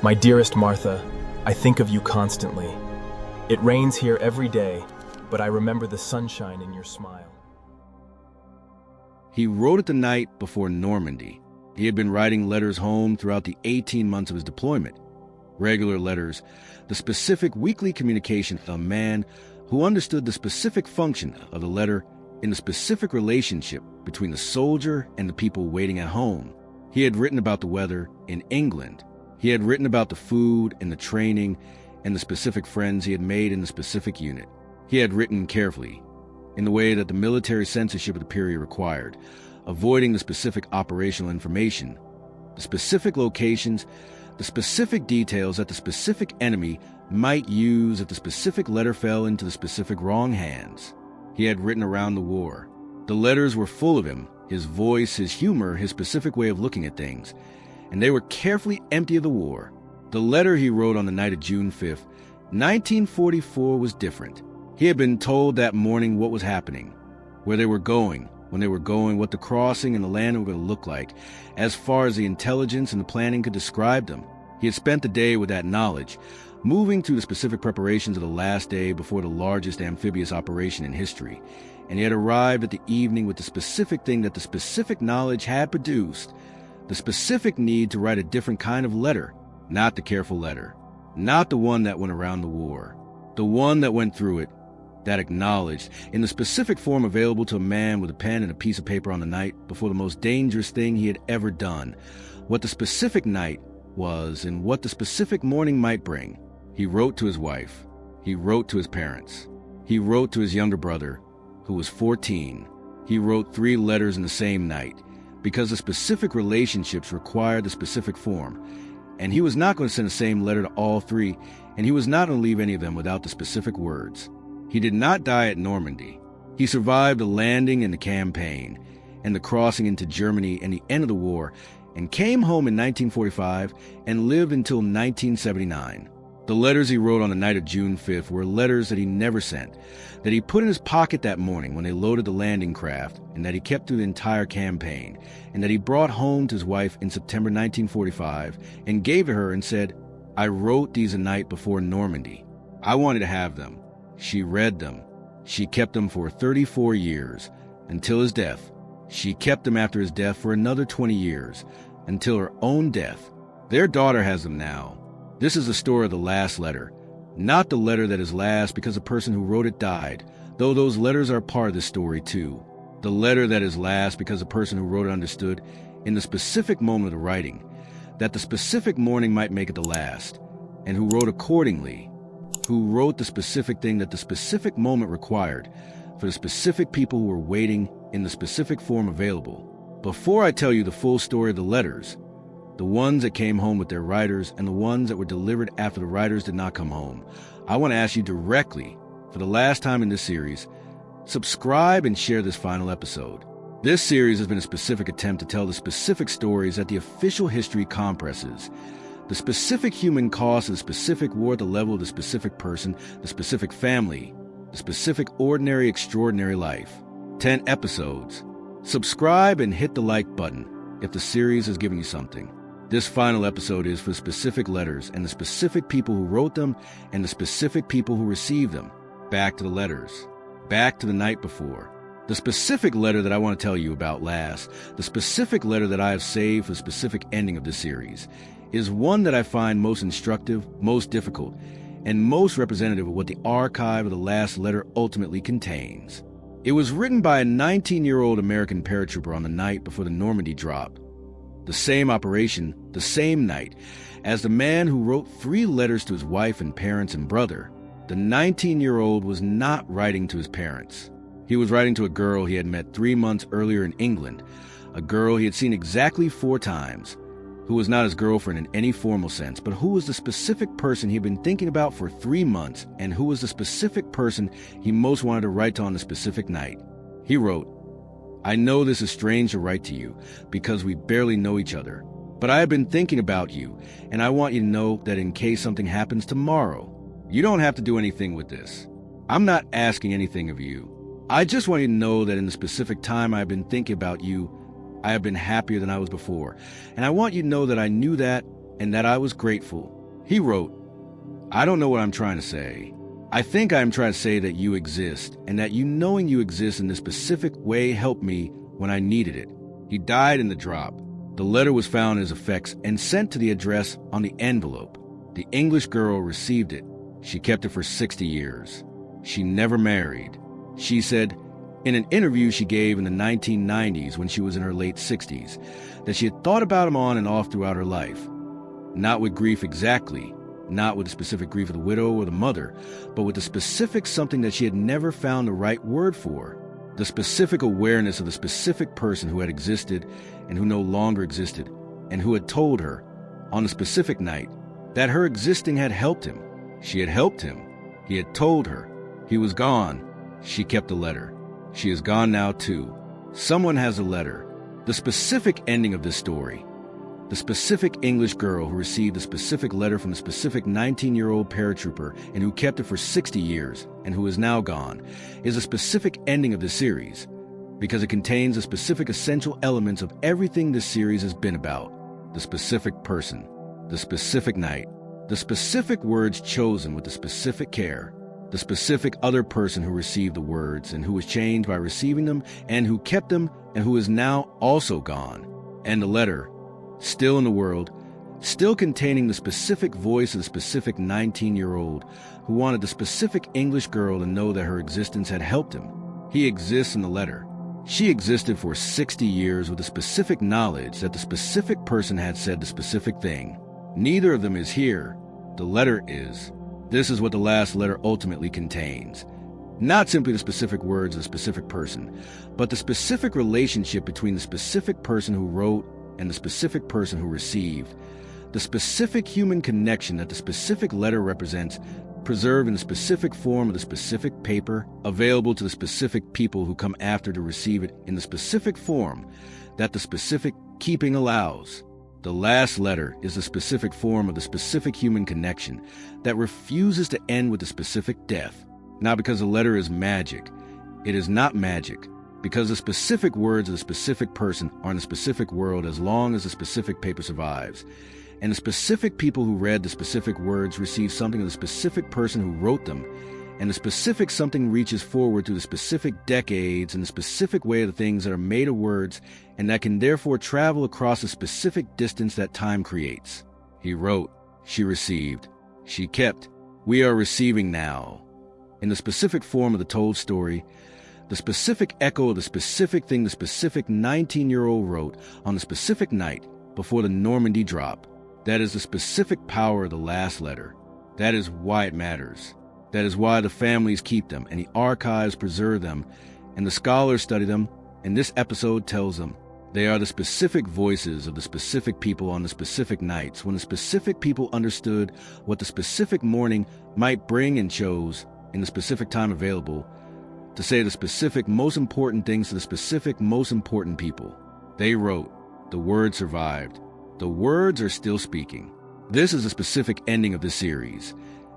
My dearest Martha, I think of you constantly. It rains here every day, but I remember the sunshine in your smile. He wrote it the night before Normandy. He had been writing letters home throughout the 18 months of his deployment. Regular letters, the specific weekly communication of a man who understood the specific function of the letter in the specific relationship between the soldier and the people waiting at home. He had written about the weather in England. He had written about the food and the training and the specific friends he had made in the specific unit. He had written carefully, in the way that the military censorship of the period required, avoiding the specific operational information, the specific locations, the specific details that the specific enemy might use if the specific letter fell into the specific wrong hands. He had written around the war. The letters were full of him, his voice, his humor, his specific way of looking at things, and they were carefully empty of the war. The letter he wrote on the night of June 5th, 1944 was different. He had been told that morning what was happening, where they were going, when they were going, what the crossing and the land were going to look like, as far as the intelligence and the planning could describe them. He had spent the day with that knowledge, moving through the specific preparations of the last day before the largest amphibious operation in history, and he had arrived at the evening with the specific thing that the specific knowledge had produced, the specific need to write a different kind of letter, not the careful letter, not the one that went around the war, the one that went through it, that acknowledged, in the specific form available to a man with a pen and a piece of paper on the night before the most dangerous thing he had ever done, what the specific night was and what the specific morning might bring. He wrote to his wife. He wrote to his parents. He wrote to his younger brother, who was 14. He wrote 3 letters in the same night, because the specific relationships required the specific form, and he was not going to send the same letter to all 3, and he was not going to leave any of them without the specific words. He did not die at Normandy. He survived the landing and the campaign, and the crossing into Germany and the end of the war, and came home in 1945 and lived until 1979. The letters he wrote on the night of June 5th were letters that he never sent, that he put in his pocket that morning when they loaded the landing craft, and that he kept through the entire campaign, and that he brought home to his wife in September 1945 and gave to her and said, "I wrote these the night before Normandy. I wanted to have them." She read them. She kept them for 34 years, until his death. She kept them after his death for another 20 years, until her own death. Their daughter has them now. This is the story of the last letter, not the letter that is last because the person who wrote it died, though those letters are part of the story too. The letter that is last because the person who wrote it understood, in the specific moment of the writing, that the specific morning might make it the last, and who wrote accordingly, who wrote the specific thing that the specific moment required for the specific people who were waiting in the specific form available. Before I tell you the full story of the letters, the ones that came home with their writers and the ones that were delivered after the writers did not come home, I want to ask you directly, for the last time in this series, subscribe and share this final episode. This series has been a specific attempt to tell the specific stories that the official history compresses, the specific human cost of the specific war at the level of the specific person, the specific family, the specific ordinary, extraordinary life. 10 episodes. Subscribe and hit the like button if the series has given you something. This final episode is for specific letters and the specific people who wrote them and the specific people who received them. Back to the letters. Back to the night before. The specific letter that I want to tell you about last, the specific letter that I have saved for the specific ending of this series, is one that I find most instructive, most difficult, and most representative of what the archive of the last letter ultimately contains. It was written by a 19-year-old American paratrooper on the night before the Normandy drop. The same operation, the same night, as the man who wrote 3 letters to his wife and parents and brother. The 19-year-old was not writing to his parents. He was writing to a girl he had met 3 months earlier in England, a girl he had seen exactly 4 times, who was not his girlfriend in any formal sense, but who was the specific person he'd been thinking about for 3 months, and who was the specific person he most wanted to write to on the specific night. He wrote, "I know this is strange to write to you, because we barely know each other, but I have been thinking about you, and I want you to know that in case something happens tomorrow, you don't have to do anything with this. I'm not asking anything of you. I just want you to know that in the specific time I've been thinking about you, I have been happier than I was before, and I want you to know that I knew that and that I was grateful." He wrote, "I don't know what I'm trying to say. I think I'm trying to say that you exist, and that you knowing you exist in this specific way helped me when I needed it." He died in the drop. The letter was found in his effects and sent to the address on the envelope. The English girl received it. She kept it for 60 years. She never married. She said, in an interview she gave in the 1990s when she was in her late 60s, that she had thought about him on and off throughout her life. Not with grief exactly, not with the specific grief of the widow or the mother, but with the specific something that she had never found the right word for. The specific awareness of the specific person who had existed and who no longer existed, and who had told her, on the specific night, that her existing had helped him. She had helped him. He had told her. He was gone. She kept the letter. She is gone now, too. Someone has a letter. The specific ending of this story, the specific English girl who received the specific letter from the specific 19-year-old paratrooper and who kept it for 60 years and who is now gone, is a specific ending of this series because it contains the specific essential elements of everything this series has been about. The specific person, the specific night, the specific words chosen with the specific care, the specific other person who received the words and who was changed by receiving them and who kept them and who is now also gone. And the letter, still in the world, still containing the specific voice of the specific 19-year-old who wanted the specific English girl to know that her existence had helped him. He exists in the letter. She existed for 60 years with the specific knowledge that the specific person had said the specific thing. Neither of them is here. The letter is. This is what the last letter ultimately contains. Not simply the specific words of the specific person, but the specific relationship between the specific person who wrote and the specific person who received. The specific human connection that the specific letter represents, preserved in the specific form of the specific paper, available to the specific people who come after to receive it in the specific form that the specific keeping allows. The last letter is the specific form of the specific human connection that refuses to end with the specific death. Not because the letter is magic. It is not magic, because the specific words of the specific person are in the specific world as long as the specific paper survives. And the specific people who read the specific words receive something of the specific person who wrote them, and the specific something reaches forward through the specific decades in the specific way of the things that are made of words and that can therefore travel across the specific distance that time creates. He wrote, she received, she kept, we are receiving now. In the specific form of the told story, the specific echo of the specific thing the specific 19-year-old wrote on the specific night before the Normandy drop. That is the specific power of the last letter. That is why it matters. That is why the families keep them, and the archives preserve them, and the scholars study them, and this episode tells them. They are the specific voices of the specific people on the specific nights, when the specific people understood what the specific morning might bring and chose, in the specific time available, to say the specific most important things to the specific most important people. They wrote. The words survived. The words are still speaking. This is a specific ending of this series,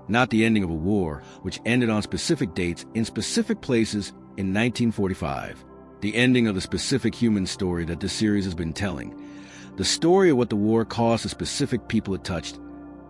not the ending of a war, which ended on specific dates in specific places in 1945. The ending of the specific human story that this series has been telling. The story of what the war cost the specific people it touched,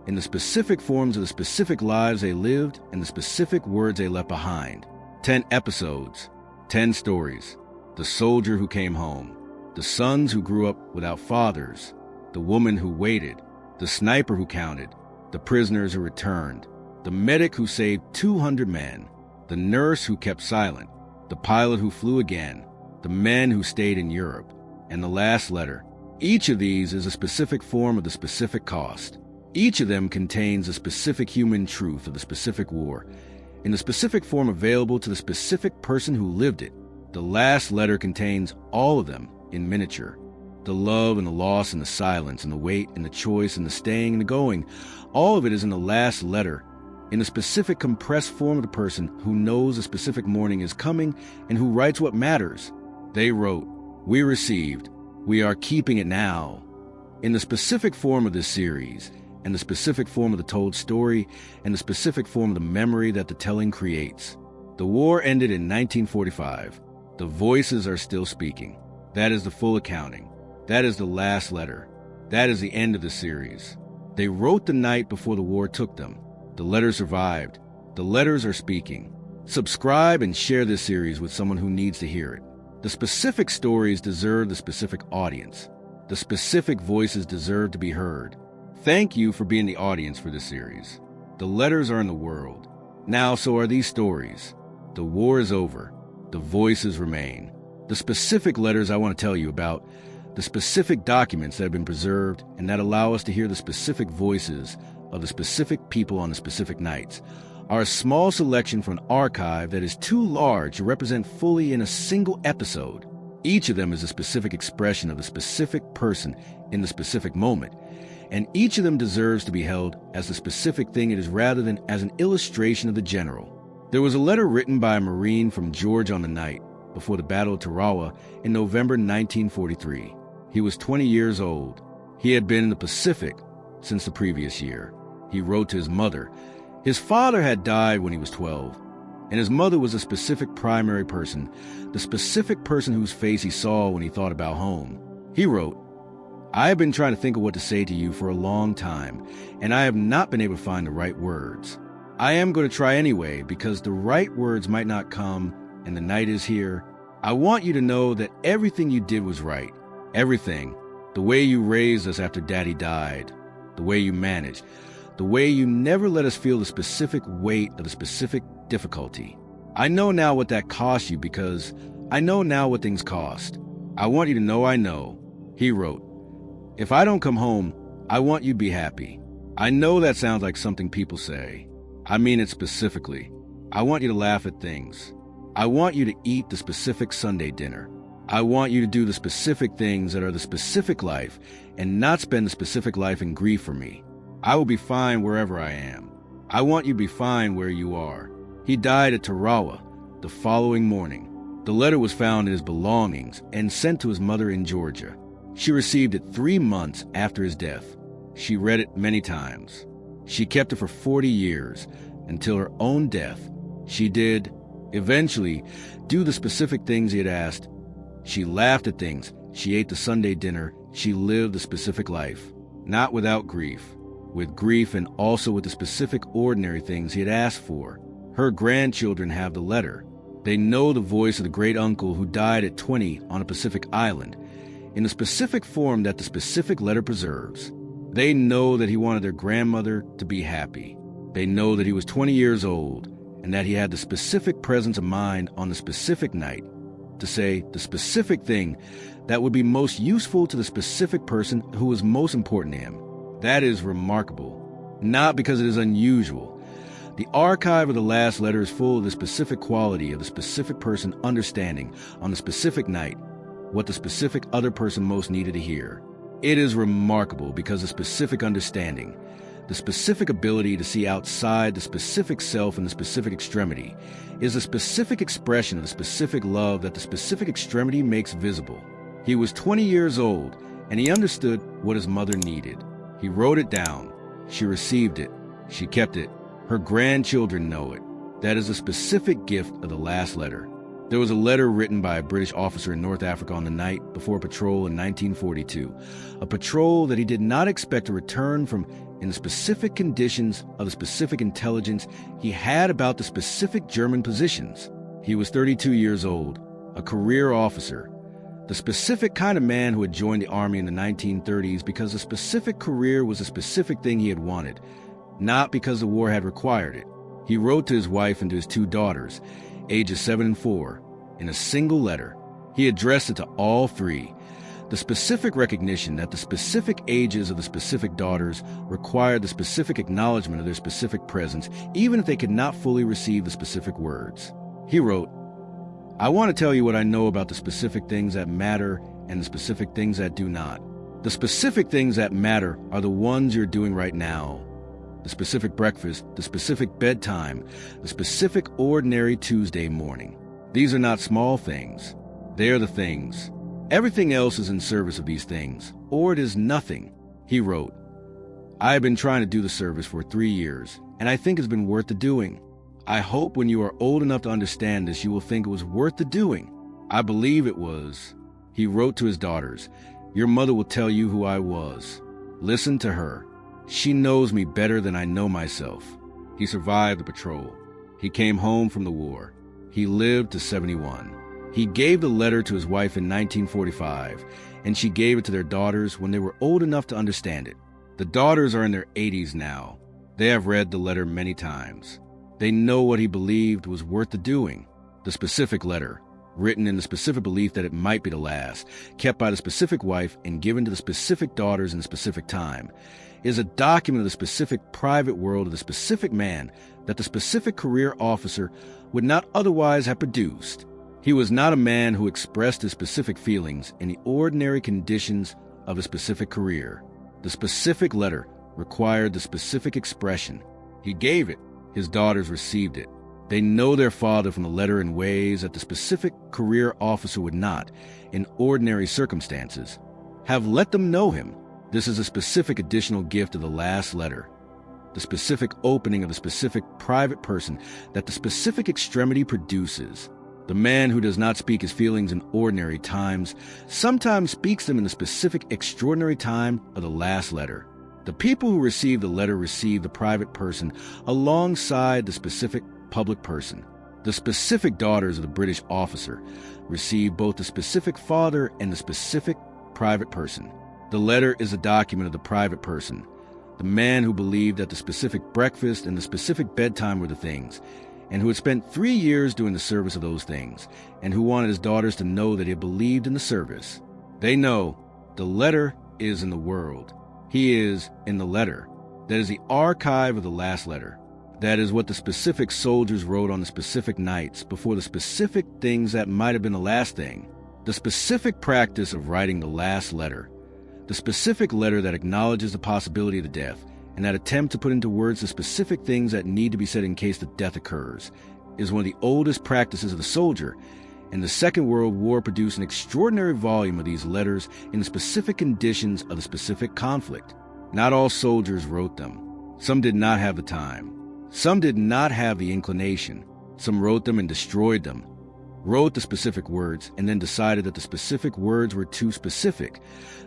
in the specific forms of the specific lives they lived and the specific words they left behind. 10 episodes, 10 stories. The soldier who came home, the sons who grew up without fathers, the woman who waited, the sniper who counted, the prisoners who returned, the medic who saved 200 men, the nurse who kept silent, the pilot who flew again, the men who stayed in Europe, and the last letter. Each of these is a specific form of the specific cost. Each of them contains a specific human truth of the specific war, in the specific form available to the specific person who lived it. The last letter contains all of them in miniature. The love and the loss and the silence and the wait and the choice and the staying and the going, all of it is in the last letter, in the specific compressed form of the person who knows a specific morning is coming and who writes what matters. They wrote, "We received, we are keeping it now." In the specific form of this series, and the specific form of the told story, and the specific form of the memory that the telling creates. The war ended in 1945. The voices are still speaking. That is the full accounting. That is the last letter. That is the end of the series. They wrote the night before the war took them. The letters survived. The letters are speaking. Subscribe and share this series with someone who needs to hear it. The specific stories deserve the specific audience. The specific voices deserve to be heard. Thank you for being the audience for this series. The letters are in the world. Now so are these stories. The war is over. The voices remain. The specific letters I want to tell you about, the specific documents that have been preserved and that allow us to hear the specific voices of the specific people on the specific nights, are a small selection from an archive that is too large to represent fully in a single episode. Each of them is a specific expression of a specific person in the specific moment, and each of them deserves to be held as the specific thing it is rather than as an illustration of the general. There was a letter written by a Marine from Georgia on the night before the Battle of Tarawa in November 1943. He was 20 years old. He had been in the Pacific since the previous year. He wrote to his mother. His father had died when he was 12, and his mother was a specific primary person, the specific person whose face he saw when he thought about home. He wrote, "I have been trying to think of what to say to you for a long time, and I have not been able to find the right words. I am going to try anyway, because the right words might not come, and the night is here. I want you to know that everything you did was right. Everything. The way you raised us after Daddy died. The way you managed. The way you never let us feel the specific weight of the specific difficulty. I know now what that cost you because I know now what things cost. I want you to know I know." He wrote, "If I don't come home, I want you to be happy. I know that sounds like something people say. I mean it specifically. I want you to laugh at things. I want you to eat the specific Sunday dinner. I want you to do the specific things that are the specific life and not spend the specific life in grief for me. I will be fine wherever I am. I want you to be fine where you are." He died at Tarawa the following morning. The letter was found in his belongings and sent to his mother in Georgia. She received it 3 months after his death. She read it many times. She kept it for 40 years until her own death. She did, eventually, do the specific things he had asked. She laughed at things. She ate the Sunday dinner. She lived the specific life. Not without grief. With grief and also with the specific ordinary things he had asked for. Her grandchildren have the letter. They know the voice of the great uncle who died at 20 on a Pacific island, in the specific form that the specific letter preserves. They know that he wanted their grandmother to be happy. They know that he was 20 years old and that he had the specific presence of mind on the specific night to say the specific thing that would be most useful to the specific person who was most important to him. That is remarkable, not because it is unusual. The archive of the last letter is full of the specific quality of the specific person understanding on the specific night what the specific other person most needed to hear. It is remarkable because the specific understanding, the specific ability to see outside the specific self and the specific extremity, is a specific expression of the specific love that the specific extremity makes visible. He was 20 years old, and he understood what his mother needed. He wrote it down. She received it. She kept it. Her grandchildren know it. That is a specific gift of the last letter. There was a letter written by a British officer in North Africa on the night before a patrol in 1942, a patrol that he did not expect to return from in the specific conditions of the specific intelligence he had about the specific German positions. He was 32 years old, a career officer, the specific kind of man who had joined the army in the 1930s because the specific career was a specific thing he had wanted, not because the war had required it. He wrote to his wife and to his 2 daughters, ages 7 and 4, in a single letter. He addressed it to all 3. The specific recognition that the specific ages of the specific daughters required the specific acknowledgement of their specific presence, even if they could not fully receive the specific words. He wrote, "I want to tell you what I know about the specific things that matter and the specific things that do not. The specific things that matter are the ones you're doing right now. The specific breakfast, the specific bedtime, the specific ordinary Tuesday morning. These are not small things. They are the things. Everything else is in service of these things, or it is nothing. He wrote, I have been trying to do the service for 3 years, and I think it's been worth the doing. I hope when you are old enough to understand this, you will think it was worth the doing. I believe it was. He wrote to his daughters, Your mother will tell you who I was. Listen to her. She knows me better than I know myself. He survived the patrol. He came home from the war. He lived to 71. He gave the letter to his wife in 1945, and she gave it to their daughters when they were old enough to understand it. The daughters are in their 80s now. They have read the letter many times. They know what he believed was worth the doing. The specific letter, written in the specific belief that it might be the last, kept by the specific wife and given to the specific daughters in a specific time, is a document of the specific private world of the specific man that the specific career officer would not otherwise have produced. He was not a man who expressed his specific feelings in the ordinary conditions of a specific career. The specific letter required the specific expression. He gave it. His daughters received it. They know their father from the letter in ways that the specific career officer would not, in ordinary circumstances, have let them know him. This is a specific additional gift of the last letter, the specific opening of the specific private person that the specific extremity produces. The man who does not speak his feelings in ordinary times sometimes speaks them in the specific extraordinary time of the last letter. The people who receive the letter receive the private person alongside the specific public person. The specific daughters of the British officer receive both the specific father and the specific private person. The letter is a document of the private person, the man who believed that the specific breakfast and the specific bedtime were the things, and who had spent 3 years doing the service of those things, and who wanted his daughters to know that he believed in the service. They know the letter is in the world. He is in the letter. That is the archive of the last letter. That is what the specific soldiers wrote on the specific nights before the specific things that might have been the last thing. The specific practice of writing the last letter. The specific letter that acknowledges the possibility of the death and that attempt to put into words the specific things that need to be said in case the death occurs is one of the oldest practices of the soldier, and the Second World War produced an extraordinary volume of these letters in the specific conditions of the specific conflict. Not all soldiers wrote them. Some did not have the time. Some did not have the inclination. Some wrote them and destroyed them, wrote the specific words, and then decided that the specific words were too specific,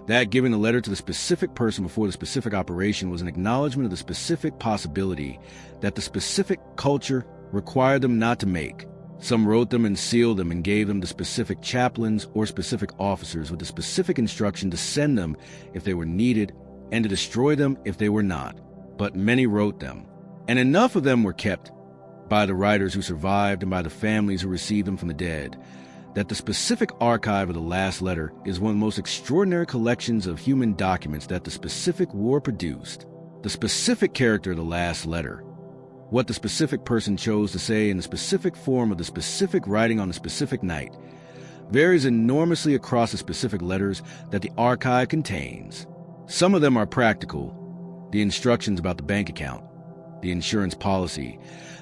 that giving the letter to the specific person before the specific operation was an acknowledgement of the specific possibility that the specific culture required them not to make. Some wrote them and sealed them and gave them to specific chaplains or specific officers with the specific instruction to send them if they were needed and to destroy them if they were not. But many wrote them, and enough of them were kept by the writers who survived and by the families who received them from the dead, that the specific archive of the last letter is one of the most extraordinary collections of human documents that the specific war produced. The specific character of the last letter, what the specific person chose to say in the specific form of the specific writing on the specific night, varies enormously across the specific letters that the archive contains. Some of them are practical, the instructions about the bank account, the insurance policy,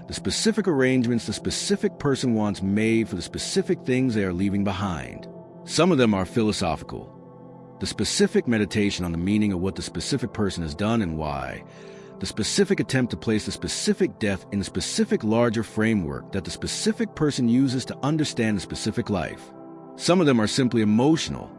the specific arrangements the specific person wants made for the specific things they are leaving behind. Some of them are philosophical, the specific meditation on the meaning of what the specific person has done and why, the specific attempt to place the specific death in the specific larger framework that the specific person uses to understand the specific life. Some of them are simply emotional,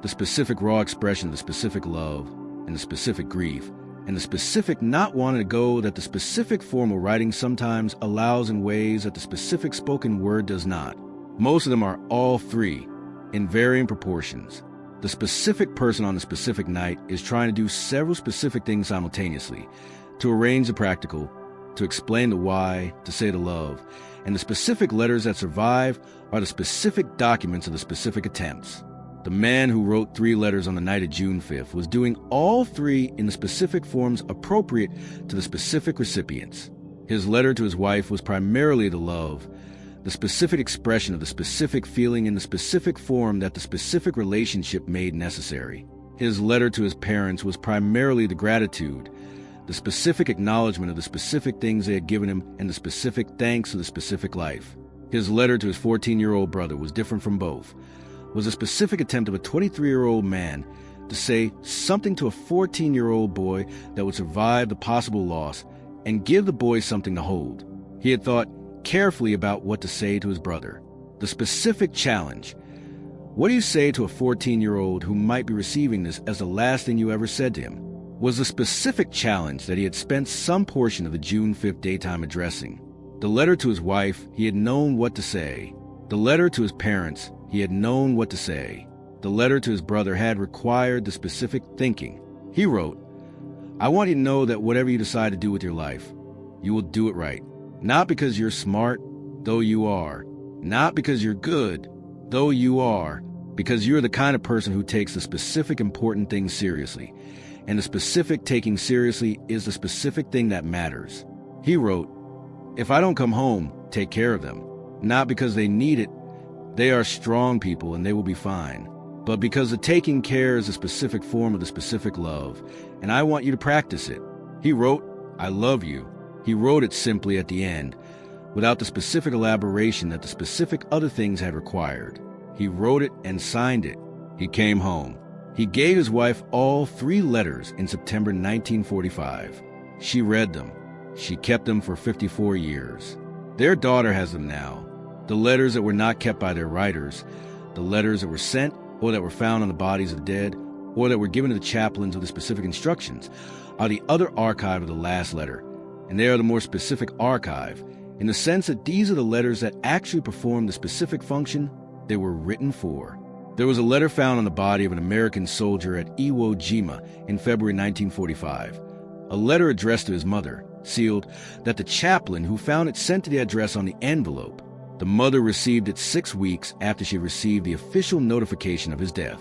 the specific raw expression of the specific love and the specific grief, and the specific not wanting to go that the specific formal writing sometimes allows in ways that the specific spoken word does not. Most of them are all three, in varying proportions. The specific person on the specific night is trying to do several specific things simultaneously, to arrange the practical, to explain the why, to say the love, and the specific letters that survive are the specific documents of the specific attempts. The man who wrote 3 letters on the night of June 5th was doing all 3 in the specific forms appropriate to the specific recipients. His letter to his wife was primarily the love, the specific expression of the specific feeling in the specific form that the specific relationship made necessary. His letter to his parents was primarily the gratitude, the specific acknowledgement of the specific things they had given him, and the specific thanks of the specific life. His letter to his 14-year-old brother was different from both, was a specific attempt of a 23-year-old man to say something to a 14-year-old boy that would survive the possible loss and give the boy something to hold. He had thought carefully about what to say to his brother. The specific challenge. What do you say to a 14-year-old who might be receiving this as the last thing you ever said to him? Was the specific challenge that he had spent some portion of the June 5th daytime addressing. The letter to his wife, he had known what to say. The letter to his parents, he had known what to say. The letter to his brother had required the specific thinking. He wrote, "I want you to know that whatever you decide to do with your life, you will do it right. Not because you're smart, though you are. Not because you're good, though you are. Because you're the kind of person who takes the specific important things seriously. And the specific taking seriously is the specific thing that matters." He wrote, "If I don't come home, take care of them. Not because they need it. They are strong people and they will be fine. But because the taking care is a specific form of the specific love, and I want you to practice it." He wrote, "I love you." He wrote it simply at the end, without the specific elaboration that the specific other things had required. He wrote it and signed it. He came home. He gave his wife all 3 letters in September 1945. She read them. She kept them for 54 years. Their daughter has them now. The letters that were not kept by their writers, the letters that were sent or that were found on the bodies of the dead, or that were given to the chaplains with the specific instructions, are the other archive of the last letter, and they are the more specific archive, in the sense that these are the letters that actually perform the specific function they were written for. There was a letter found on the body of an American soldier at Iwo Jima in February 1945, a letter addressed to his mother, sealed, that the chaplain who found it sent to the address on the envelope. The mother received it 6 weeks after she received the official notification of his death.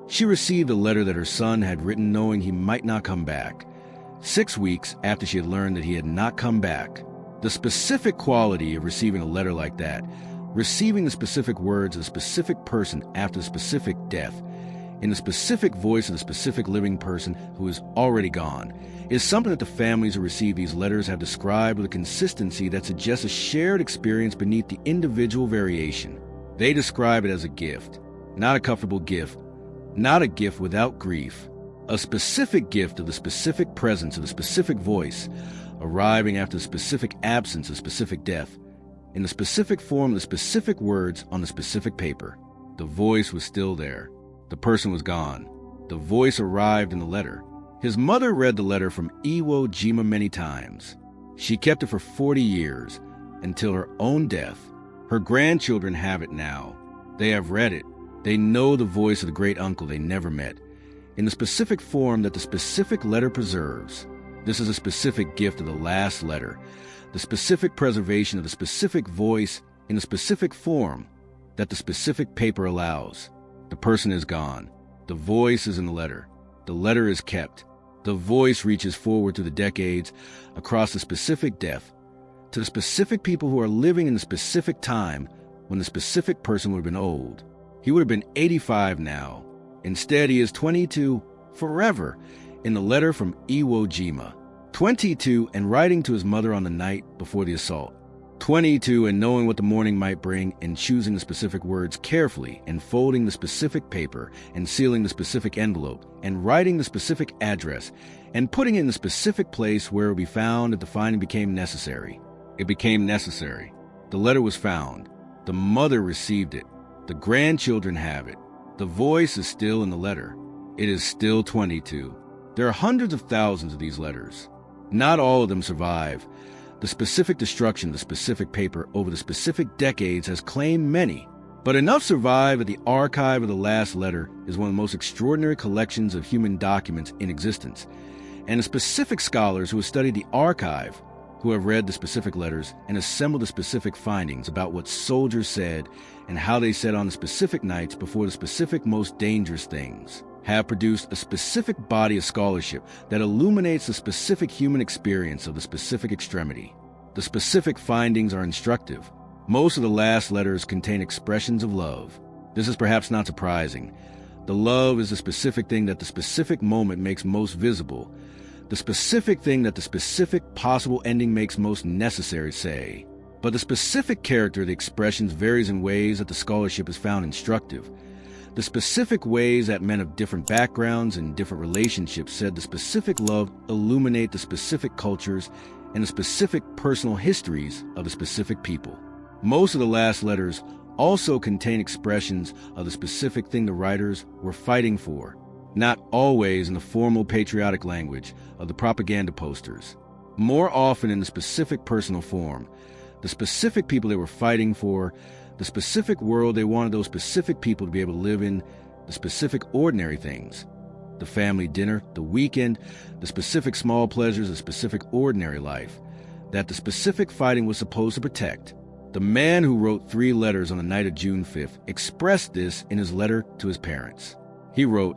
She received a letter that her son had written knowing he might not come back. 6 weeks after she had learned that he had not come back. The specific quality of receiving a letter like that, receiving the specific words of the specific person after the specific death, in the specific voice of the specific living person who is already gone, is something that the families who receive these letters have described with a consistency that suggests a shared experience beneath the individual variation. They describe it as a gift, not a comfortable gift, not a gift without grief, a specific gift of the specific presence of the specific voice, arriving after the specific absence of specific death, in the specific form of the specific words on the specific paper. The voice was still there. The person was gone. The voice arrived in the letter. His mother read the letter from Iwo Jima many times. She kept it for 40 years, until her own death. Her grandchildren have it now. They have read it. They know the voice of the great uncle they never met, in the specific form that the specific letter preserves. This is a specific gift of the last letter, the specific preservation of the specific voice in the specific form that the specific paper allows. The person is gone. The voice is in the letter. The letter is kept. The voice reaches forward through the decades, across the specific death, to the specific people who are living in the specific time when the specific person would have been old. He would have been 85 now. Instead, he is 22 forever in the letter from Iwo Jima. 22 and writing to his mother on the night before the assault. 22 and knowing what the morning might bring and choosing the specific words carefully and folding the specific paper and sealing the specific envelope and writing the specific address and putting it in the specific place where it would be found if the finding became necessary. It became necessary. The letter was found. The mother received it. The grandchildren have it. The voice is still in the letter. It is still 22. There are hundreds of thousands of these letters. Not all of them survive. The specific destruction of the specific paper over the specific decades has claimed many, but enough survive that the archive of the last letter is one of the most extraordinary collections of human documents in existence, and the specific scholars who have studied the archive, who have read the specific letters and assembled the specific findings about what soldiers said and how they said on the specific nights before the specific most dangerous things, have produced a specific body of scholarship that illuminates the specific human experience of the specific extremity. The specific findings are instructive. Most of the last letters contain expressions of love. This is perhaps not surprising. The love is the specific thing that the specific moment makes most visible, the specific thing that the specific possible ending makes most necessary, say. But the specific character of the expressions varies in ways that the scholarship has found instructive. The specific ways that men of different backgrounds and different relationships said the specific love illuminate the specific cultures and the specific personal histories of the specific people. Most of the last letters also contain expressions of the specific thing the writers were fighting for, not always in the formal patriotic language of the propaganda posters, more often in the specific personal form, the specific people they were fighting for, the specific world they wanted those specific people to be able to live in, the specific ordinary things, the family dinner, the weekend, the specific small pleasures, the specific ordinary life, that the specific fighting was supposed to protect. The man who wrote 3 letters on the night of June 5th expressed this in his letter to his parents. He wrote,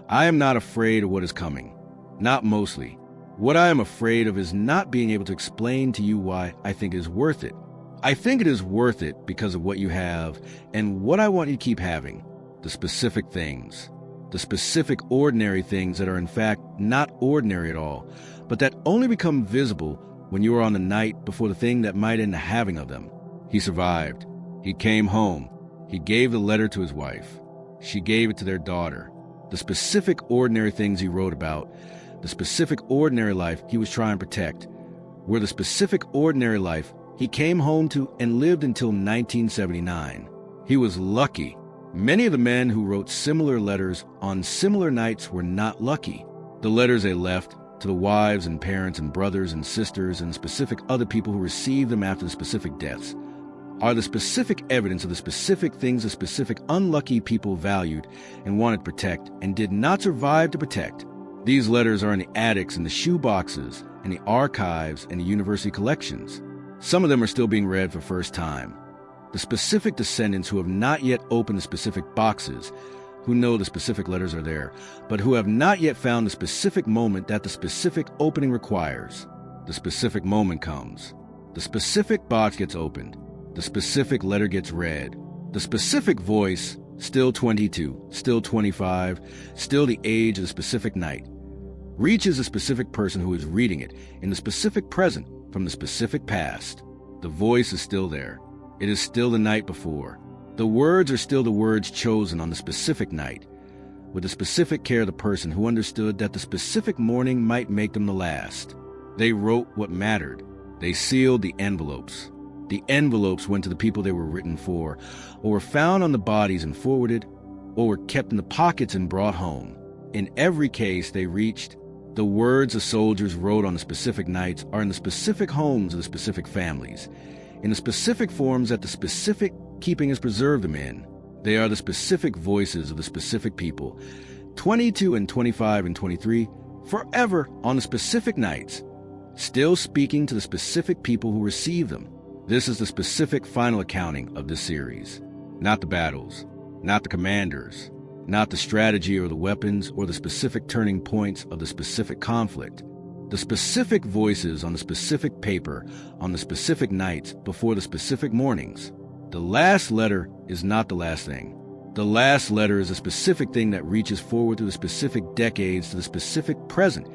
"I am not afraid of what is coming. Not mostly. What I am afraid of is not being able to explain to you why I think it is worth it. I think it is worth it because of what you have and what I want you to keep having. The specific things. The specific ordinary things that are in fact not ordinary at all, but that only become visible when you are on the night before the thing that might end the having of them." He survived. He came home. He gave the letter to his wife. She gave it to their daughter. The specific ordinary things he wrote about, the specific ordinary life he was trying to protect, were the specific ordinary life he came home to and lived until 1979. He was lucky. Many of the men who wrote similar letters on similar nights were not lucky. The letters they left to the wives and parents and brothers and sisters and specific other people who received them after the specific deaths are the specific evidence of the specific things the specific unlucky people valued and wanted to protect and did not survive to protect. These letters are in the attics and the shoe boxes and the archives and the university collections. Some of them are still being read for first time. The specific descendants who have not yet opened the specific boxes, who know the specific letters are there, but who have not yet found the specific moment that the specific opening requires. The specific moment comes. The specific box gets opened. The specific letter gets read. The specific voice, still 22, still 25, still the age of the specific night, reaches a specific person who is reading it in the specific present from the specific past. The voice is still there. It is still the night before. The words are still the words chosen on the specific night, with the specific care of the person who understood that the specific morning might make them the last. They wrote what mattered. They sealed the envelopes. The envelopes went to the people they were written for, or were found on the bodies and forwarded, or were kept in the pockets and brought home. In every case they reached, the words the soldiers wrote on the specific nights are in the specific homes of the specific families, in the specific forms that the specific keeping has preserved them in. They are the specific voices of the specific people, 22 and 25 and 23, forever on the specific nights, still speaking to the specific people who receive them. This is the specific final accounting of this series. Not the battles, not the commanders, not the strategy or the weapons or the specific turning points of the specific conflict. The specific voices on the specific paper on the specific nights before the specific mornings. The last letter is not the last thing. The last letter is a specific thing that reaches forward through the specific decades to the specific present,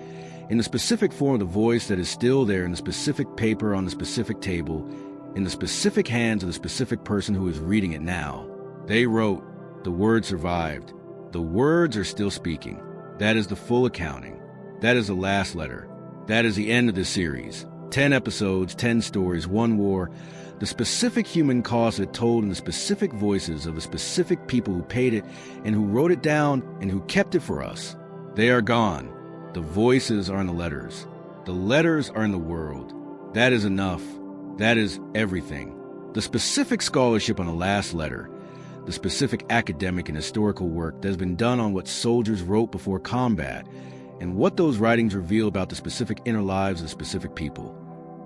in the specific form of the voice that is still there in the specific paper on the specific table, in the specific hands of the specific person who is reading it now. They wrote, the words survived. The words are still speaking. That is the full accounting. That is the last letter. That is the end of this series. 10 episodes, 10 stories, 1 war. The specific human cost it told in the specific voices of the specific people who paid it and who wrote it down and who kept it for us. They are gone. The voices are in the letters. The letters are in the world. That is enough. That is everything. The specific scholarship on the last letter, the specific academic and historical work that has been done on what soldiers wrote before combat, and what those writings reveal about the specific inner lives of specific people,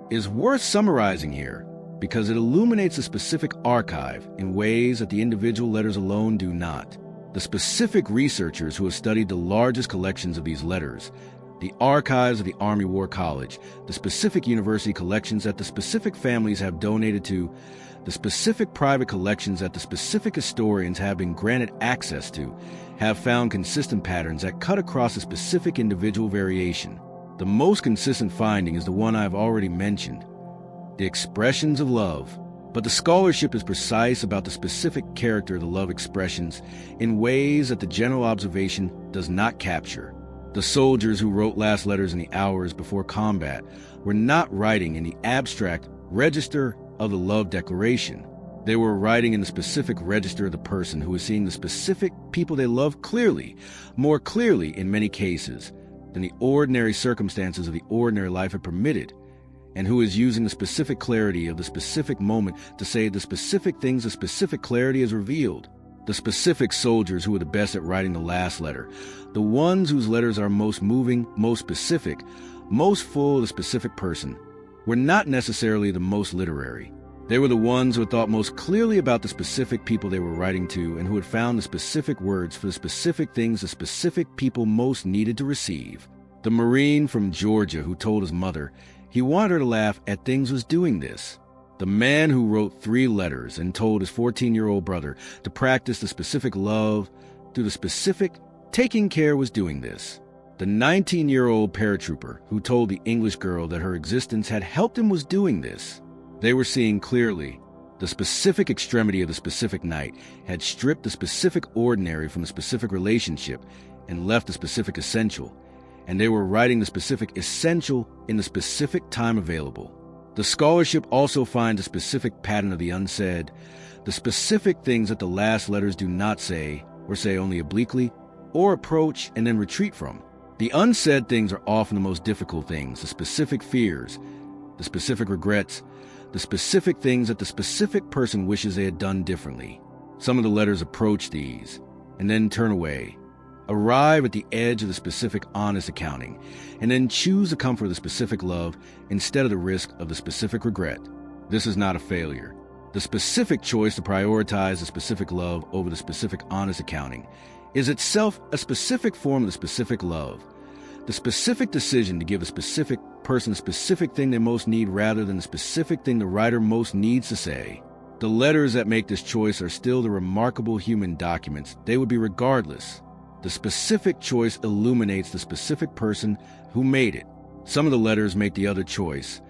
is worth summarizing here because it illuminates the specific archive in ways that the individual letters alone do not. The specific researchers who have studied the largest collections of these letters, the archives of the Army War College, the specific university collections that the specific families have donated to, the specific private collections that the specific historians have been granted access to, have found consistent patterns that cut across a specific individual variation. The most consistent finding is the one I have already mentioned, the expressions of love. But the scholarship is precise about the specific character of the love expressions in ways that the general observation does not capture. The soldiers who wrote last letters in the hours before combat were not writing in the abstract register of the love declaration. They were writing in the specific register of the person who was seeing the specific people they love clearly, more clearly in many cases than the ordinary circumstances of the ordinary life had permitted, and who is using the specific clarity of the specific moment to say the specific things the specific clarity has revealed. The specific soldiers who are the best at writing the last letter, the ones whose letters are most moving, most specific, most full of the specific person, were not necessarily the most literary. They were the ones who had thought most clearly about the specific people they were writing to and who had found the specific words for the specific things the specific people most needed to receive. The Marine from Georgia who told his mother he wanted her to laugh at things was doing this. The man who wrote 3 letters and told his 14-year-old brother to practice the specific love through the specific taking care was doing this. The 19-year-old paratrooper who told the English girl that her existence had helped him was doing this. They were seeing clearly the specific extremity of the specific night had stripped the specific ordinary from the specific relationship and left the specific essential, and they were writing the specific essential in the specific time available. The scholarship also finds a specific pattern of the unsaid, the specific things that the last letters do not say, or say only obliquely, or approach and then retreat from. The unsaid things are often the most difficult things, the specific fears, the specific regrets, the specific things that the specific person wishes they had done differently. Some of the letters approach these, and then turn away, arrive at the edge of the specific honest accounting, and then choose the comfort of the specific love instead of the risk of the specific regret. This is not a failure. The specific choice to prioritize the specific love over the specific honest accounting is itself a specific form of the specific love. The specific decision to give a specific person the specific thing they most need rather than the specific thing the writer most needs to say. The letters that make this choice are still the remarkable human documents they would be regardless. The specific choice illuminates the specific person who made it. Some of the letters make the other choice,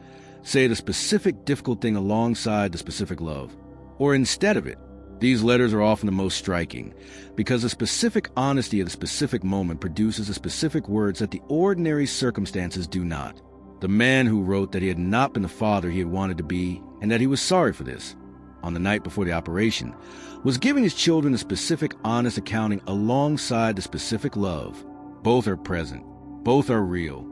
say the specific difficult thing alongside the specific love, or instead of it. These letters are often the most striking, because the specific honesty of the specific moment produces the specific words that the ordinary circumstances do not. The man who wrote that he had not been the father he had wanted to be, and that he was sorry for this, on the night before the operation, was giving his children a specific honest accounting alongside the specific love. Both are present. Both are real.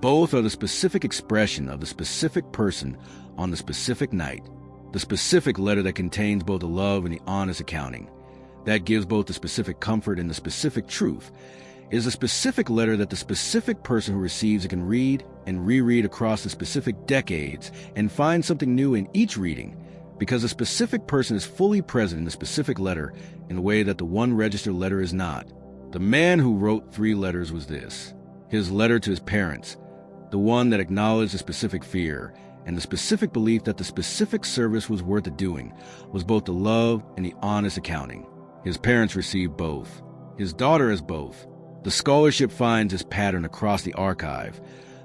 Both are the specific expression of the specific person on the specific night. The specific letter that contains both the love and the honest accounting, that gives both the specific comfort and the specific truth, is a specific letter that the specific person who receives it can read and reread across the specific decades and find something new in each reading, because the specific person is fully present in the specific letter in a way that the one registered letter is not. The man who wrote 3 letters was this: his letter to his parents, the one that acknowledged the specific fear and the specific belief that the specific service was worth the doing, was both the love and the honest accounting. His parents received both. His daughter has both. The scholarship finds this pattern across the archive.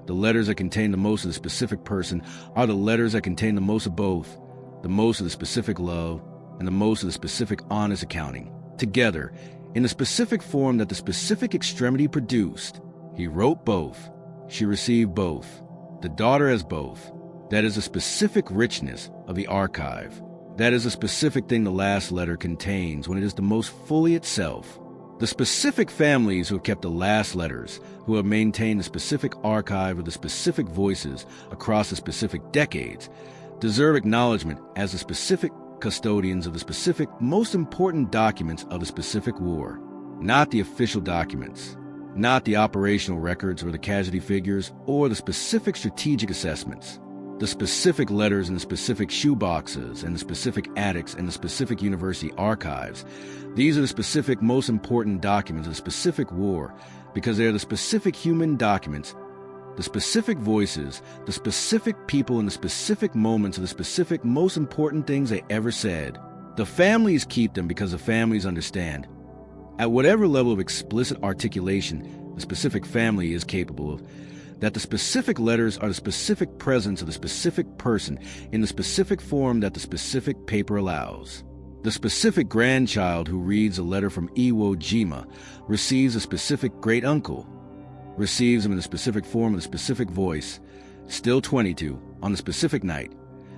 The letters that contain the most of the specific person are the letters that contain the most of both, the most of the specific love and the most of the specific honest accounting, together, in the specific form that the specific extremity produced. He wrote both. She received both. The daughter has both. That is a specific richness of the archive. That is a specific thing the last letter contains when it is the most fully itself. The specific families who have kept the last letters, who have maintained the specific archive of the specific voices across the specific decades, deserve acknowledgement as the specific custodians of the specific most important documents of the specific war. Not the official documents, not the operational records or the casualty figures or the specific strategic assessments. The specific letters in the specific shoeboxes and the specific attics and the specific university archives. These are the specific most important documents of the specific war because they are the specific human documents the specific voices, the specific people in the specific moments of the specific most important things they ever said. The families keep them because the families understand. At whatever level of explicit articulation the specific family is capable of, that the specific letters are the specific presence of the specific person in the specific form that the specific paper allows. The specific grandchild who reads a letter from Iwo Jima receives a specific great-uncle, receives him in the specific form of the specific voice, still 22, on the specific night,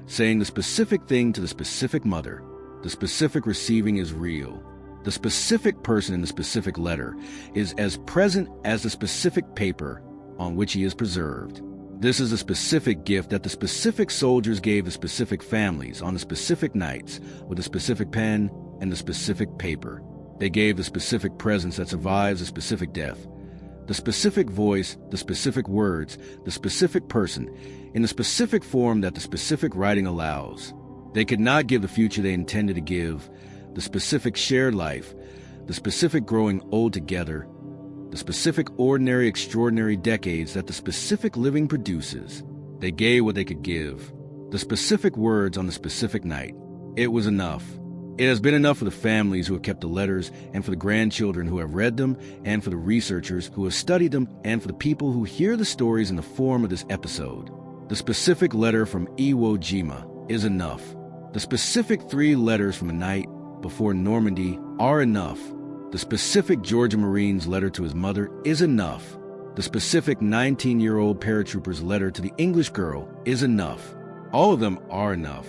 saying the specific thing to the specific mother. The specific receiving is real. The specific person in the specific letter is as present as the specific paper on which he is preserved. This is a specific gift that the specific soldiers gave the specific families on the specific nights with a specific pen and the specific paper. They gave the specific presence that survives a specific death. The specific voice, the specific words, the specific person, in the specific form that the specific writing allows. They could not give the future they intended to give, the specific shared life, the specific growing old together, the specific ordinary extraordinary decades that the specific living produces. They gave what they could give, the specific words on the specific night. It was enough. It has been enough for the families who have kept the letters, and for the grandchildren who have read them, and for the researchers who have studied them, and for the people who hear the stories in the form of this episode. The specific letter from Iwo Jima is enough. The specific 3 letters from a night before Normandy are enough. The specific Georgia Marine's letter to his mother is enough. The specific 19-year-old paratrooper's letter to the English girl is enough. All of them are enough.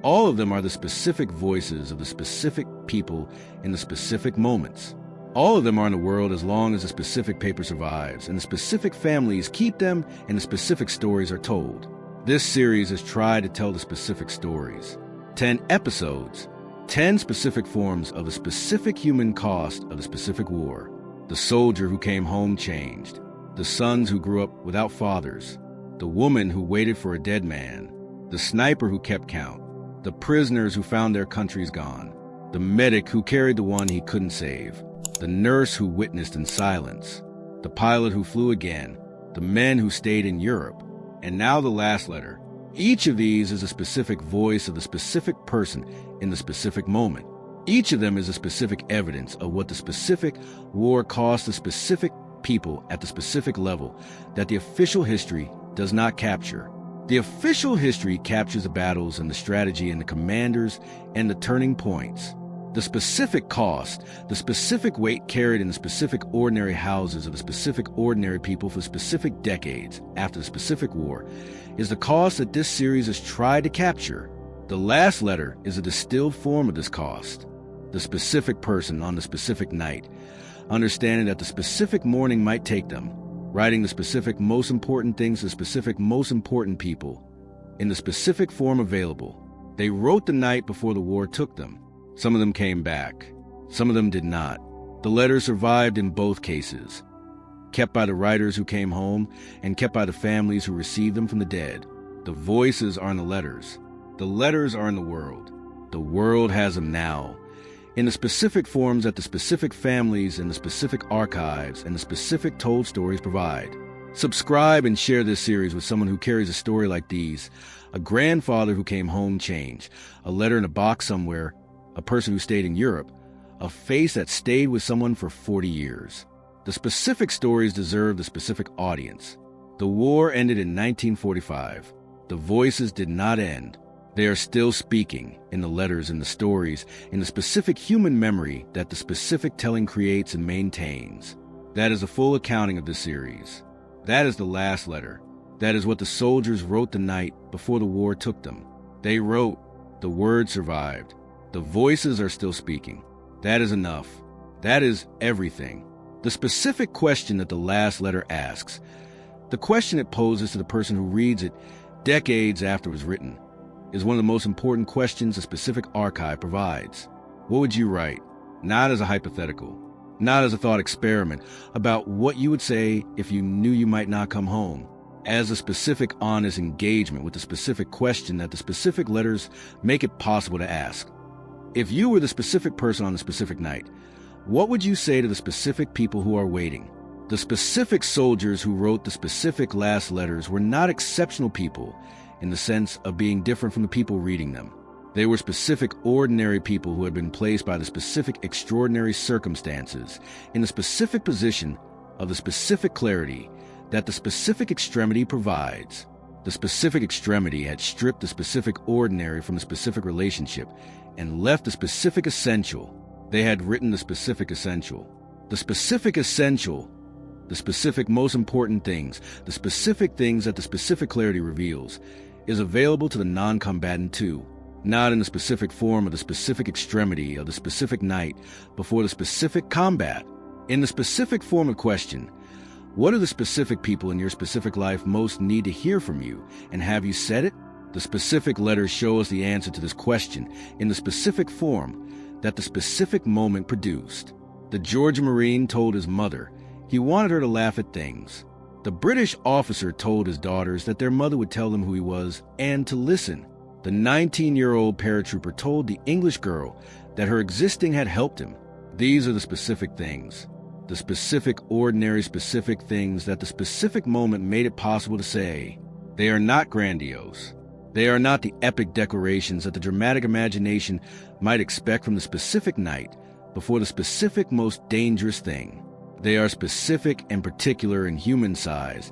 All of them are the specific voices of the specific people in the specific moments. All of them are in the world as long as the specific paper survives, and the specific families keep them, and the specific stories are told. This series has tried to tell the specific stories. 10 episodes. 10 specific forms of the specific human cost of the specific war. The soldier who came home changed. The sons who grew up without fathers. The woman who waited for a dead man. The sniper who kept count. The prisoners who found their countries gone. The medic who carried the one he couldn't save. The nurse who witnessed in silence. The pilot who flew again. The men who stayed in Europe. And now the last letter. Each of these is a specific voice of the specific person in the specific moment. Each of them is a specific evidence of what the specific war cost the specific people at the specific level that the official history does not capture. The official history captures the battles and the strategy and the commanders and the turning points. The specific cost, the specific weight carried in the specific ordinary houses of the specific ordinary people for specific decades after the specific war, is the cost that this series has tried to capture. The last letter is a distilled form of this cost. The specific person on the specific night, understanding that the specific morning might take them, writing the specific most important things to the specific most important people, in the specific form available. They wrote the night before the war took them. Some of them came back. Some of them did not. The letters survived in both cases, kept by the writers who came home and kept by the families who received them from the dead. The voices are in the letters. The letters are in the world. The world has them now, in the specific forms that the specific families and the specific archives and the specific told stories provide. Subscribe and share this series with someone who carries a story like these: a grandfather who came home changed, a letter in a box somewhere, a person who stayed in Europe, a face that stayed with someone for 40 years. The specific stories deserve the specific audience. The war ended in 1945. The voices did not end. They are still speaking in the letters and the stories, in the specific human memory that the specific telling creates and maintains. That is a full accounting of this series. That is the last letter. That is what the soldiers wrote the night before the war took them. They wrote. The words survived. The voices are still speaking. That is enough. That is everything. The specific question that the last letter asks, the question it poses to the person who reads it decades after it was written, is one of the most important questions a specific archive provides. What would you write? Not as a hypothetical, not as a thought experiment about what you would say if you knew you might not come home, as a specific honest engagement with the specific question that the specific letters make it possible to ask. If you were the specific person on the specific night, what would you say to the specific people who are waiting? The specific soldiers who wrote the specific last letters were not exceptional people in the sense of being different from the people reading them. They were specific ordinary people who had been placed by the specific extraordinary circumstances in the specific position of the specific clarity that the specific extremity provides. The specific extremity had stripped the specific ordinary from the specific relationship and left the specific essential. They had written the specific essential. The specific essential, the specific most important things, the specific things that the specific clarity reveals, is available to the non-combatant too, not in the specific form of the specific extremity of the specific night before the specific combat. In the specific form of question, what do the specific people in your specific life most need to hear from you, and have you said it? The specific letters show us the answer to this question in the specific form that the specific moment produced. The Georgia Marine told his mother he wanted her to laugh at things. The British officer told his daughters that their mother would tell them who he was and to listen. The 19-year-old paratrooper told the English girl that her existing had helped him. These are the specific things. The specific, ordinary, specific things that the specific moment made it possible to say. They are not grandiose. They are not the epic declarations that the dramatic imagination might expect from the specific night before the specific most dangerous thing. They are specific and particular in human size,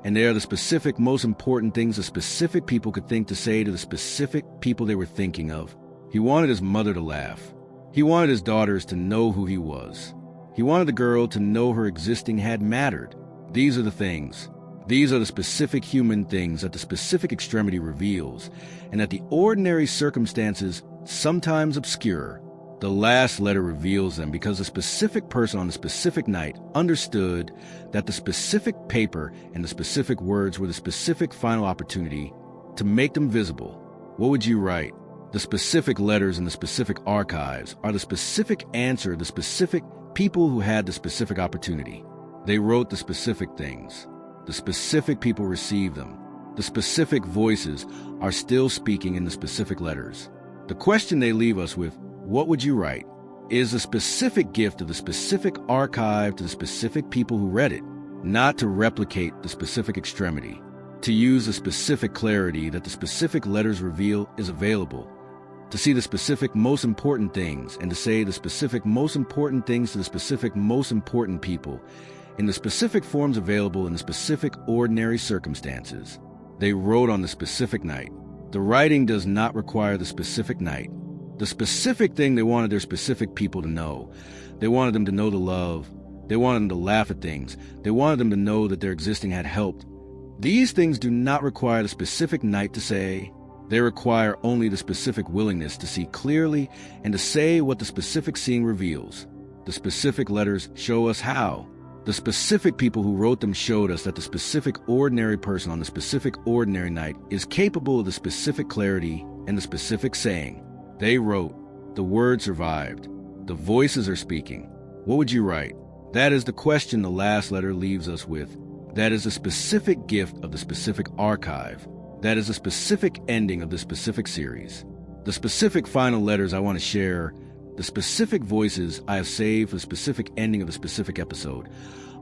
and they are the specific most important things the specific people could think to say to the specific people they were thinking of. He wanted his mother to laugh. He wanted his daughters to know who he was. He wanted the girl to know her existing had mattered. These are the things. These are the specific human things that the specific extremity reveals, and that the ordinary circumstances sometimes obscure. The last letter reveals them because the specific person on the specific night understood that the specific paper and the specific words were the specific final opportunity to make them visible. What would you write? The specific letters in the specific archives are the specific answer of the specific people who had the specific opportunity. They wrote the specific things. The specific people received them. The specific voices are still speaking in the specific letters. The question they leave us with, what would you write, is the specific gift of the specific archive to the specific people who read it, not to replicate the specific extremity. To use the specific clarity that the specific letters reveal is available, to see the specific most important things and to say the specific most important things to the specific most important people in the specific forms available in the specific ordinary circumstances. They wrote on the specific night. The writing does not require the specific night. The specific thing they wanted their specific people to know. They wanted them to know the love. They wanted them to laugh at things. They wanted them to know that their existing had helped. These things do not require the specific night to say. They require only the specific willingness to see clearly and to say what the specific seeing reveals. The specific letters show us how. The specific people who wrote them showed us that the specific ordinary person on the specific ordinary night is capable of the specific clarity and the specific saying. They wrote. The word survived. The voices are speaking. What would you write? That is the question the last letter leaves us with. That is the specific gift of the specific archive. That is the specific ending of the specific series. The specific final letters I want to share, the specific voices I have saved for the specific ending of the specific episode,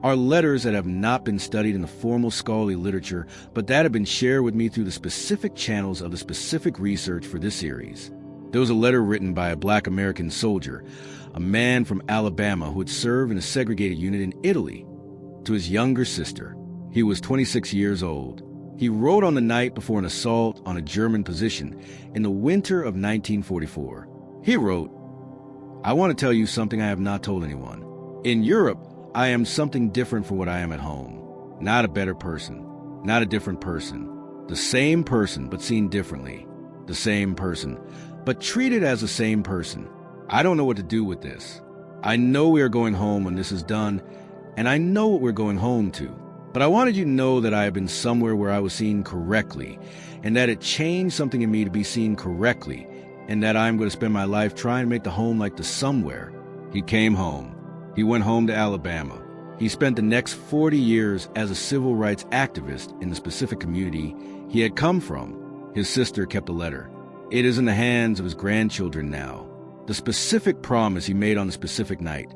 are letters that have not been studied in the formal scholarly literature, but that have been shared with me through the specific channels of the specific research for this series. There was a letter written by a Black American soldier, a man from Alabama who had served in a segregated unit in Italy, to his younger sister. He was 26 years old. He wrote on the night before an assault on a German position in the winter of 1944. He wrote, "I want to tell you something I have not told anyone. In Europe, I am something different from what I am at home. Not a better person, not a different person. The same person, but seen differently. The same person, but treated as the same person. I don't know what to do with this. I know we are going home when this is done, and I know what we're going home to. But I wanted you to know that I have been somewhere where I was seen correctly, and that it changed something in me to be seen correctly, and that I'm going to spend my life trying to make the home like the somewhere." He came home. He went home to Alabama. He spent the next 40 years as a civil rights activist in the specific community he had come from. His sister kept the letter. It is in the hands of his grandchildren now. The specific promise he made on the specific night,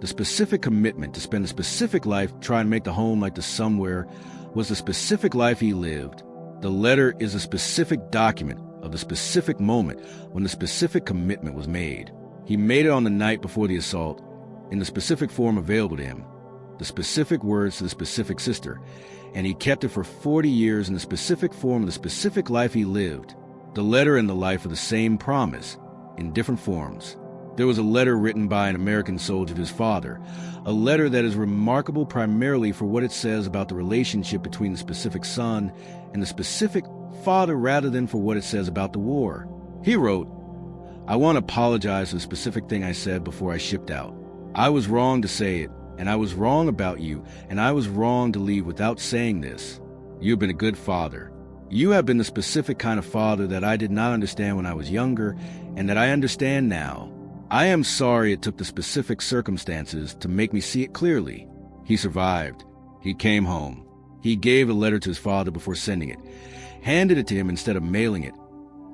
The specific commitment to spend a specific life trying to make the home like the somewhere was the specific life he lived. The letter is a specific document of the specific moment when the specific commitment was made. He made it on the night before the assault, in the specific form available to him, the specific words to the specific sister, and he kept it for 40 years in the specific form of the specific life he lived. The letter and the life are the same promise, in different forms. There was a letter written by an American soldier to his father, a letter that is remarkable primarily for what it says about the relationship between the specific son and the specific father rather than for what it says about the war. He wrote, "I want to apologize for the specific thing I said before I shipped out. I was wrong to say it, and I was wrong about you, and I was wrong to leave without saying this. You have been a good father. You have been the specific kind of father that I did not understand when I was younger, and that I understand now. I am sorry it took the specific circumstances to make me see it clearly." He survived. He came home. He gave a letter to his father before sending it, handed it to him instead of mailing it,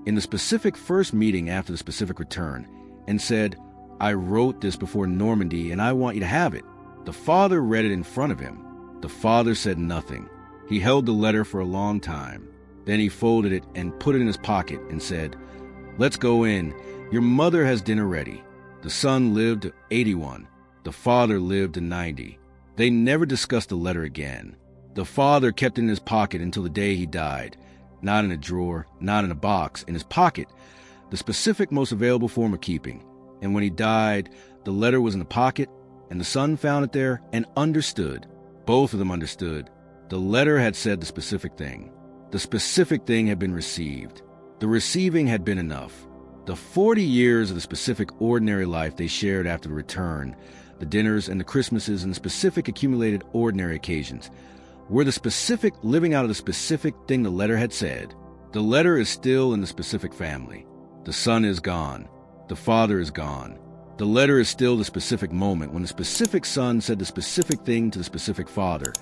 in the specific first meeting after the specific return, and said, "I wrote this before Normandy, and I want you to have it." The father read it in front of him. The father said nothing. He held the letter for a long time. Then he folded it and put it in his pocket and said, "Let's go in. Your mother has dinner ready." The son lived to 81. The father lived to 90. They never discussed the letter again. The father kept it in his pocket until the day he died. Not in a drawer, not in a box, in his pocket, the specific most available form of keeping. And when he died, the letter was in the pocket, and the son found it there and understood. Both of them understood. The letter had said the specific thing. The specific thing had been received. The receiving had been enough. The 40 years of the specific ordinary life they shared after the return, the dinners and the Christmases and the specific accumulated ordinary occasions, were the specific living out of the specific thing the letter had said. The letter is still in the specific family. The son is gone. The father is gone. The letter is still the specific moment when the specific son said the specific thing to the specific father,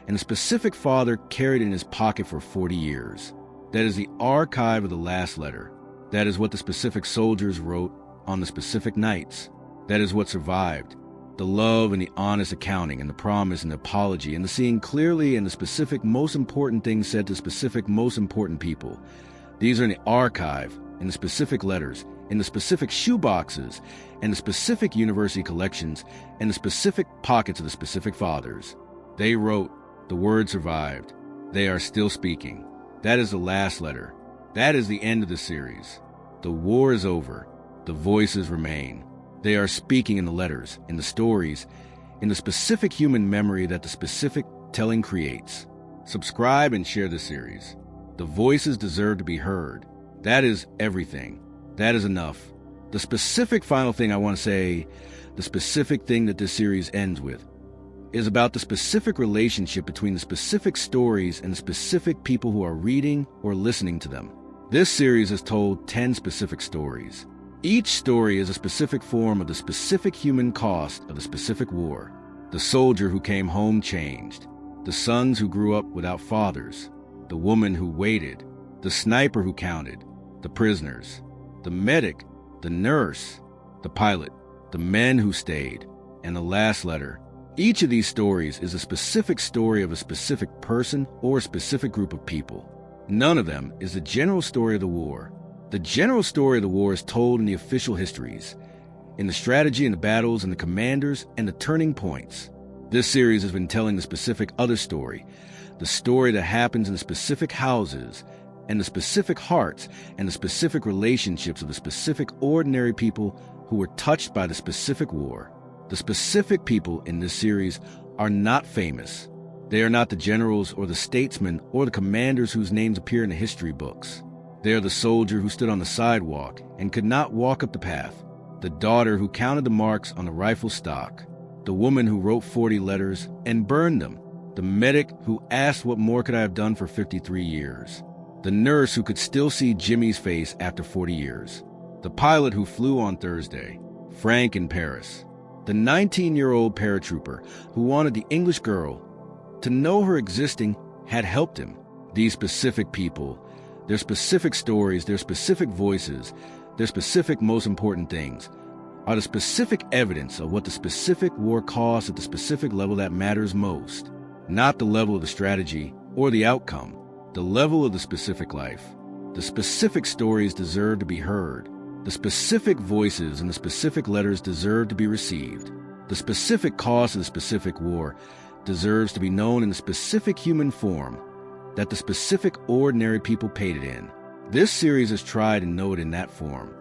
and the specific father carried it in his pocket for 40 years. That is the archive of the last letter. That is what the specific soldiers wrote on the specific nights. That is what survived. The love and the honest accounting and the promise and the apology and the seeing clearly and the specific most important things said to specific most important people. These are in the archive, in the specific letters, in the specific shoeboxes, and the specific university collections, and the specific pockets of the specific fathers. They wrote, the word survived. They are still speaking. That is the last letter. That is the end of the series. The war is over. The voices remain. They are speaking in the letters, in the stories, in the specific human memory that the specific telling creates. Subscribe and share this series. The voices deserve to be heard. That is everything. That is enough. The specific final thing I want to say, the specific thing that this series ends with, is about the specific relationship between the specific stories and the specific people who are reading or listening to them. This series has told 10 specific stories. Each story is a specific form of the specific human cost of the specific war. The soldier who came home changed. The sons who grew up without fathers. The woman who waited. The sniper who counted. The prisoners. The medic. The nurse. The pilot. The men who stayed. And the last letter. Each of these stories is a specific story of a specific person or a specific group of people. None of them is the general story of the war. The general story of the war is told in the official histories, in the strategy and the battles and the commanders and the turning points. This series has been telling the specific other story, the story that happens in the specific houses and the specific hearts and the specific relationships of the specific ordinary people who were touched by the specific war. The specific people in this series are not famous. They are not the generals or the statesmen or the commanders whose names appear in the history books. They are the soldier who stood on the sidewalk and could not walk up the path, the daughter who counted the marks on the rifle stock, the woman who wrote 40 letters and burned them, the medic who asked what more could I have done for 53 years, the nurse who could still see Jimmy's face after 40 years, the pilot who flew on Thursday, Frank in Paris, the 19-year-old paratrooper who wanted the English girl to know her existing had helped him. These specific people, their specific stories, their specific voices, their specific most important things, are the specific evidence of what the specific war costs at the specific level that matters most, not the level of the strategy or the outcome, the level of the specific life. The specific stories deserve to be heard. The specific voices and the specific letters deserve to be received. The specific cost of the specific war deserves to be known in the specific human form that the specific ordinary people paid it in. This series is tried and know it in that form.